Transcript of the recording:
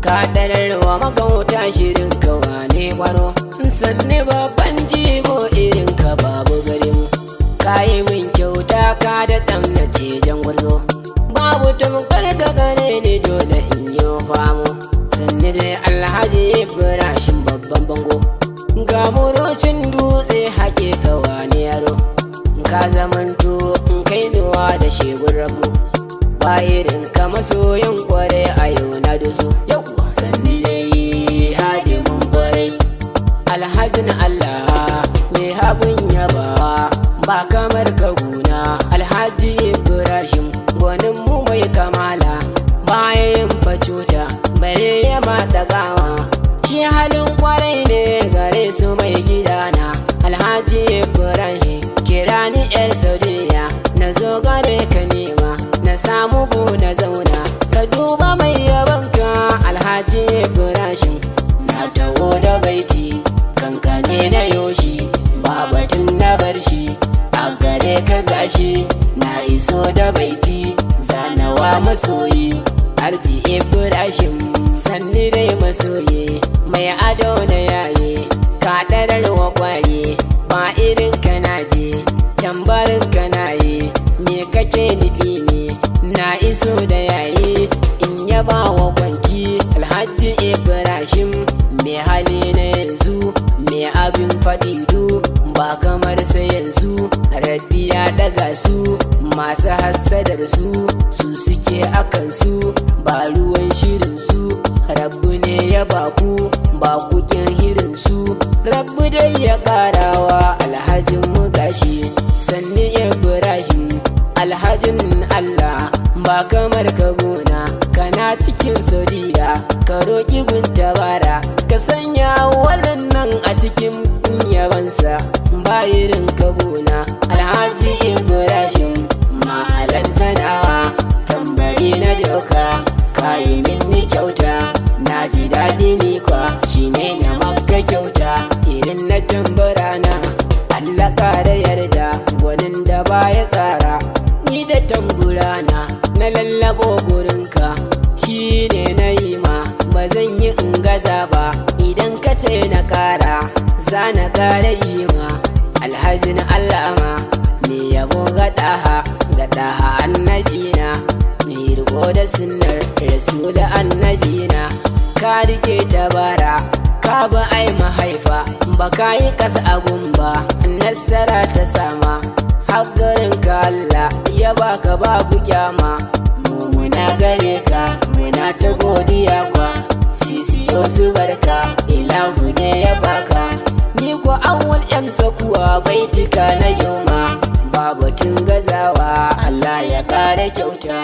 ka dararwa magauta shirin ka wane kwaro sanni babban jigo irin ka babu garin kayi min kyauta ka da ɗan na cejan gwarzo babu tamkar ka gane ni dole in yi famo sanni dai Alhaji Ibrahim babban bango ga murocin dutse hake ka wane yaro ka zamanto in kai nuwa da shegun rabu ba irin ka masoyin kwarai a yau na dusu yau sanni dai hadimin kwarai Alhajin Allah mai habun yabawa ba kamar ka guna Alhaji Ibrahim gwanin mu mai kamala bayan facuta bare ya mata gawa shi halin kwarai ne gare su mai gidana Alhaji Ibrahim kira ni yar Saudiya na zo gare ka nema na samu bu na zauna ka duba mai yabanka Alhaji Ibrahim na taho da baiti kankane na yoshi babatun na bar shi a gare ka gashi na iso da baiti zanawa masoyi Arti Ibrahim sanni dai masoyi mai ado na yaye ka dararwa kwari ba irin ka naje tambarin ka naye me kake nufi ne na iso da yaye in yaba wa kwanki Alhaji Ibrahim mai hali na yanzu mai abin faɗi du ba kamar sa yanzu rabbi ya daga su masu hassadar su suke akan su ba ruwan shirin su rabbu ne ya baku ba kukin hirin su rabbu dai ya karawa alhajin mu gashi sanni Ibrahim Alhajin Allah ba kamar ka gona kana cikin Saudiya ka roƙi guntabara ka sanya waɗannan a cikin yabansa ba irin ka gona Alhaji Ibrahim ma'alantanawa tambari na doka kayi minni kyauta na ji daɗi ni kwa shine na maka kyauta irin na tambara na Allah ƙara yarda gwanin da baya tsara ni da tamburana na lallabo gurinka shi ne na yi ma ba zan yi in gaza ba idan ka ce na kara za na kara yi ma Alhajin Allah ma me yabo ga daha annabina me riko da sunnar rasul annabina ka rike tabara ka ba ai mahaifa ba ka yi kasa agun ba nasara ta sama haggarin ka Allah ya baka babu kyama muna gare ka muna ta godiya kwa sisiyo su barka ilahu ne ya baka ni ko auwalmtsakuwa baitika na yoma babatun gazawa Allah ya kare kyauta.